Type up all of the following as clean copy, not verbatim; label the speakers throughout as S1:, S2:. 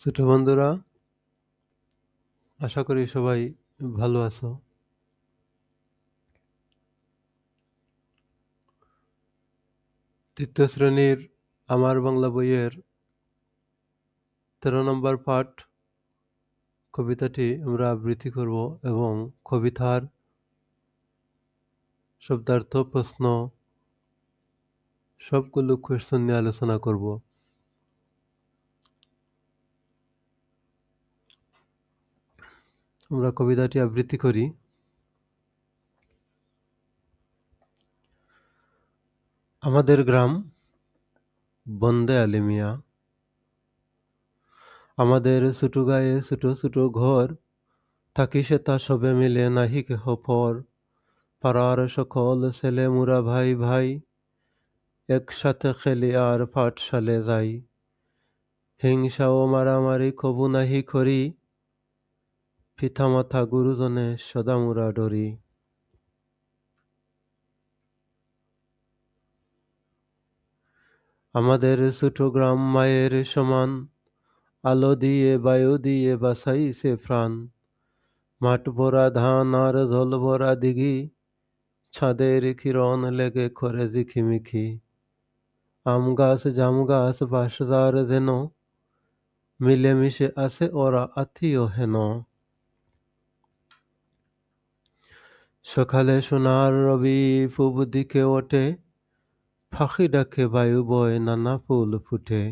S1: ছোট বন্ধুরা, আশা করি সবাই ভালো আছো। তৃতীয় শ্রেণীর আমার বাংলা বইয়ের 13 নম্বর পাঠ কবিতাটি আমরা আবৃত্তি করব এবং কবিতার শব্দার্থ, প্রশ্ন সবগুলো কোয়েশ্চন নিয়ে আলোচনা করব। আমরা কবিতাটি আবৃত্তি করি। আমাদের গ্রাম বন্দে আলী মিয়া, আমাদের ছোট গায়ে ছোট ছোট ঘর, থাকি সেথা সবে মিলে নাহি কেহ পর, পাড়ার সকল ছেলে মুরা ভাই ভাই, একসাথে খেলি আর পাঠশালে যাই। হিংসা ও মারামারি কবু নাহি করি, পিতামাতা গুরুজনে সদা মুরা ডরি। আমাদের ছোট গ্রাম মায়ের সমান, আলো দিয়ে বায়ু দিয়ে বাঁচাইছে প্রাণ। মাঠ ভরা ধান আর জল ভরা দিঘি, ছাদের কিরণ লেগে করে ঝিকিমিকি। আম গাছ জাম গাছ বাঁশঝাড় যেন, মিলেমিশে আছে ওরা আত্মীয় হেন। সকালে সোনার রবি পূব দিকে ওঠে, পাখি ডাকে বায়ু বয় নানা ফুল ফুটে।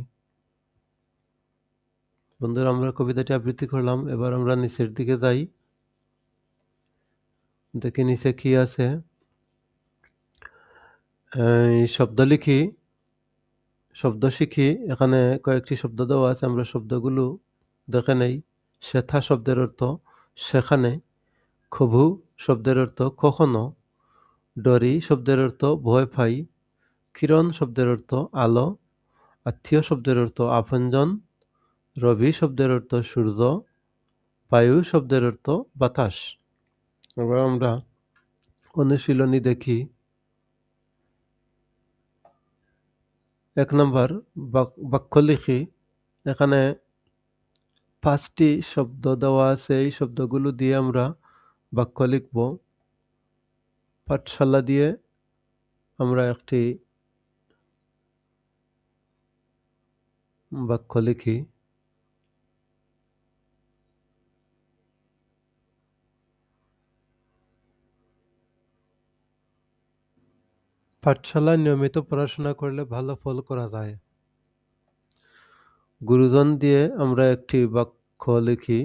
S1: বন্ধুরা, আমরা কবিতাটি আবৃত্তি করলাম। এবার আমরা নিচের দিকে যাই, দেখি নিচে কি আছে। শব্দ লিখি, শব্দ শিখি। এখানে কয়েকটি শব্দ দেওয়া আছে, আমরা শব্দগুলো দেখে নেই। শেথা শব্দের অর্থ সেখানে, খবু শব্দের অর্থ কখনো, ডরি শব্দের অর্থ ভয় পাই, কিরণ শব্দের অর্থ আলো, আত্মীয় শব্দের অর্থ আপনজন, রবি শব্দের অর্থ সূর্য, বায়ু শব্দের অর্থ বাতাস। এবার আমরা অনুশীলনী দেখি। 1 নম্বর বাক্য লিখি। এখানে 5টি শব্দ দেওয়া আছে, এই শব্দগুলো দিয়ে আমরা বাক্য লিখব। পাঠশালা দিয়ে আমরা একটি বাক্য লিখি। পাঠশালায় নিয়মিত পড়াশোনা করলে ভালো ফল করা যায়। গুরুজন দিয়ে আমরা একটি বাক্য লিখি।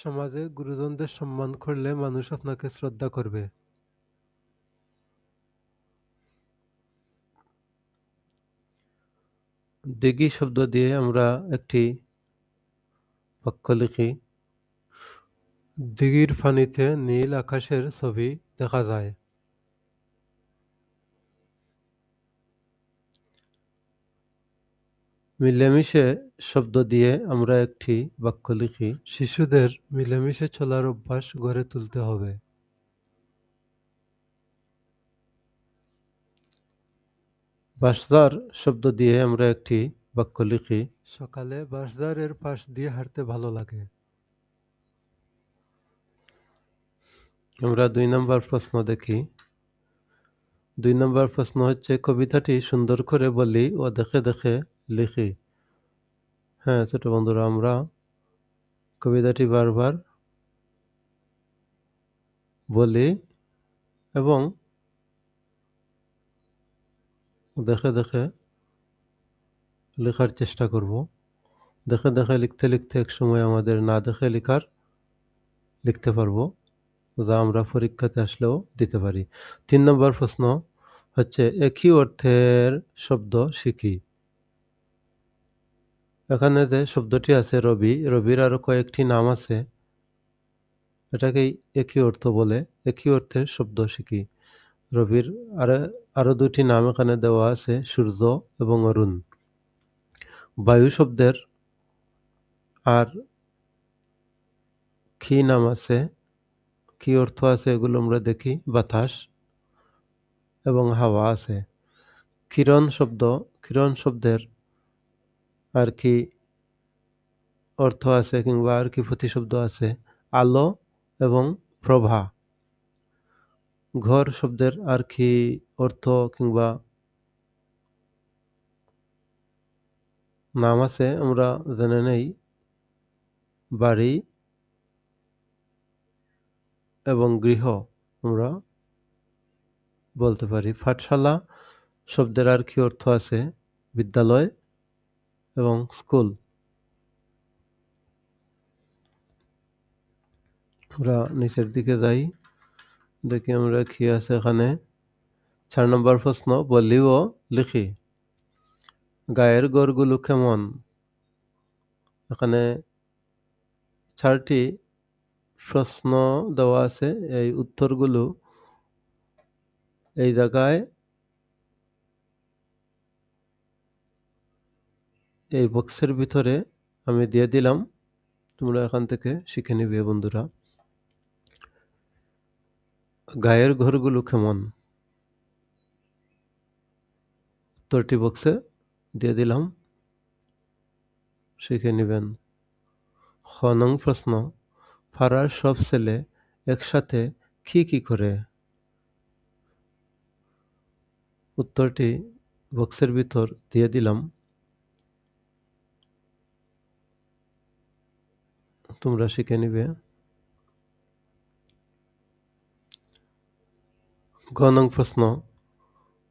S1: সমাজে গুরুজনদের সম্মান করলে মানুষ আপনাকে শ্রদ্ধা করবে। দিঘি শব্দ দিয়ে আমরা একটি বাক্য লিখি। দিঘির পানিতে নীল আকাশের ছবি দেখা যায়। মিলেমিশে শব্দ দিয়ে আমরা একটি বাক্য লিখি। শিশুদের মিলেমিশে চলার অভ্যাস গড়ে তুলতে হবে। বাঁশঝাড় শব্দ দিয়ে আমরা একটি বাক্য লিখি। সকালে বাঁশঝাড়ের পাশ দিয়ে হাঁটতে ভালো লাগে। আমরা 2 নম্বর প্রশ্ন দেখি। 2 নম্বর প্রশ্ন হচ্ছে, কবিতাটি সুন্দর করে বলি ও দেখে দেখে লিখি। হ্যাঁ ছোট বন্ধুরা, আমরা কবিতাটি বারবার বলি এবং দেখে দেখে লেখার চেষ্টা করব। দেখে দেখে লিখতে লিখতে এক সময় আমাদের না দেখে লিখতে পারবো, যা আমরা পরীক্ষাতে আসলেও দিতে পারি। 3 নম্বর প্রশ্ন হচ্ছে, একই অর্থের শব্দ শিখি। এখানে যে শব্দটি আছে রবি, রবির আরো কয়েকটি নাম আছে, এটাকেই একই অর্থ বলে। একই অর্থের শব্দ শিখি। রবির আরো 2টি নাম এখানে দেওয়া আছে, সূর্য এবং অরুণ। বায়ু শব্দের আর কি নাম আছে, কি অর্থ আছে, এগুলো আমরা দেখি। বাতাস এবং হাওয়া আছে। কিরণ শব্দের আর কি অর্থ আছে কিংবা আর কি প্রতিশব্দ আছে, আলো এবং প্রভা। ঘর শব্দের আর কি অর্থ কিংবা নাম আছে আমরা জেনে নেই। বাড়ি এবং গৃহ আমরা বলতে পারি। পাঠশালা শব্দের আর কি অর্থ আছে, বিদ্যালয় এবং স্কুল। আমরা নিচের দিকে যাই, দেখি আমরা কি আছে এখানে। 4 নম্বর প্রশ্ন, বলি ও লিখি। গায়ের ঘরগুলো কেমন? এখানে 4টি প্রশ্ন দেওয়া আছে। এই উত্তরগুলো এই জায়গায় এই বক্সের ভিতরে আমি দিয়ে দিলাম, তোমরা এখান থেকে শিখে নিবে বন্ধুরা। গায়ের ঘরগুলো কেমন? উত্তরটি বক্সে দিয়ে দিলাম, শিখে নিবেন। খ নং প্রশ্ন, পাড়ার সব ছেলে একসাথে কি করে? উত্তরটি বক্সের ভিতর দিয়ে দিলাম, তোমরা শিখে নিবে। গ নং প্রশ্ন,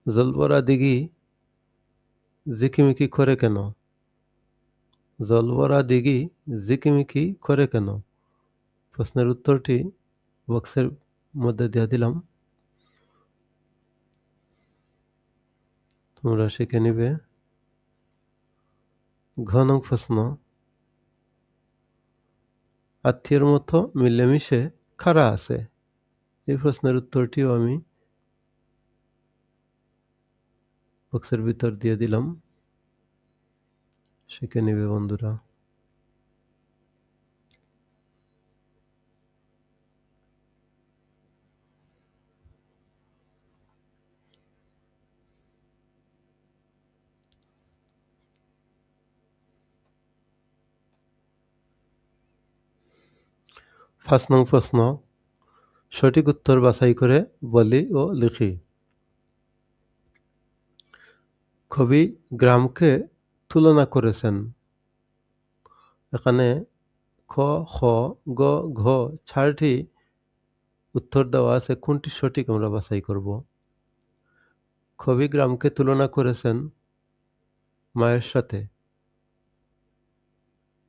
S1: জলভরা দিঘি ঝিকিমিকি করে কেন? জলভরা দিঘি ঝিকিমিকি করে কেন? প্রশ্নের উত্তরটি বক্সের মধ্যে দিয়ে দিলাম, তোমরা শিখে নিবে। ঘ নং প্রশ্ন, আত্মীয়র মতো মিলেমিশে কারা আছে? এই প্রশ্নের উত্তরটিও আমি বক্সের ভিতর দিয়ে দিলাম, শিখে নিবে বন্ধুরা। 5 নং প্রশ্ন, সঠিক উত্তর বাছাই করে বলি ও লিখি। কবি গ্রামকে তুলনা করেছেন। এখানে খ, খ, গ, ঘ 4টি উত্তর দেওয়া আছে, কোনটি সঠিক আমরা বাছাই করব। কবি গ্রামকে তুলনা করেছেন মায়ের সাথে।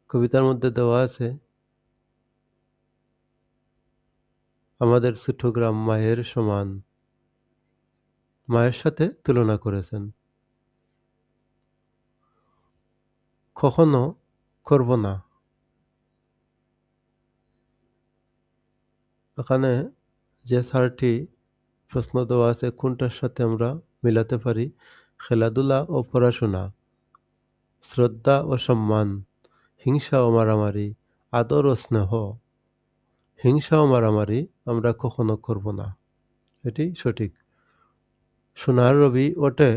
S1: কবিতার মধ্যে দেওয়া আছে, আমাদের ছোট গ্রাম মায়ের সমান। মায়ের সাথে তুলনা করেছেন। কখনো করব না। এখানে যে 4টি প্রশ্ন দেওয়া আছে, কোনটার সাথে আমরা মিলাতে পারি? খেলাধুলা ও পড়াশোনা, শ্রদ্ধা ও সম্মান, হিংসা ও মারামারি, আদর ও স্নেহ। হিংসা ও মারামারি আমরা কখনো করব না, এটি সঠিক। সোনার রবি ওঠে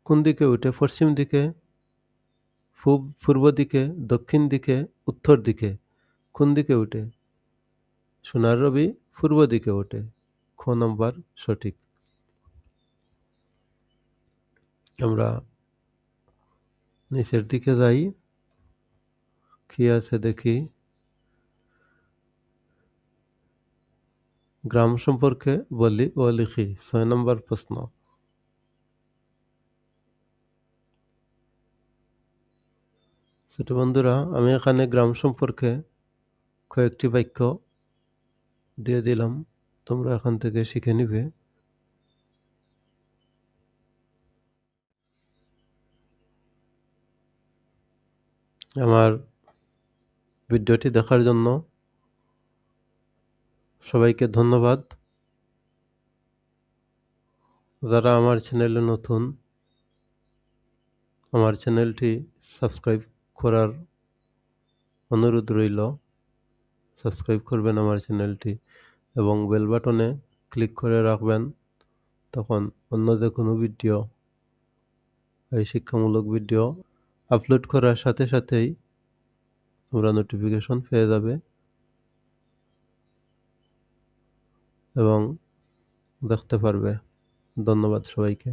S1: কোন দিকে? ওঠে পশ্চিম দিকে, পূর্ব দিকে, দক্ষিণ দিকে, উত্তর দিকে। কোন দিকে ওঠে? সোনার রবি পূর্ব দিকে ওঠে। খ নম্বর সঠিক। আমরা নিচের দিকে যাই, কি আছে দেখি। গ্রাম সম্পর্কে বলি ও লিখি, 6 নম্বর প্রশ্ন। ছোট বন্ধুরা, আমি এখানে গ্রাম সম্পর্কে কয়েকটি বাক্য দিয়ে দিলাম, তোমরা এখান থেকে শিখে নিবে। আমার ভিডিওটি দেখার জন্য সবাইকে ধন্যবাদ। যারা আমার চ্যানেলে নতুন, আমার চ্যানেলটি সাবস্ক্রাইব করার অনুরোধ রইল। সাবস্ক্রাইব করবেন আমার চ্যানেলটি এবং বেল বাটনে ক্লিক করে রাখবেন, তখন অন্য যে কোনো ভিডিও, এই শিক্ষামূলক ভিডিও আপলোড করার সাথে সাথেই তোমরা নোটিফিকেশন পেয়ে যাবে এবং দেখতে পারবে। ধন্যবাদ সবাইকে।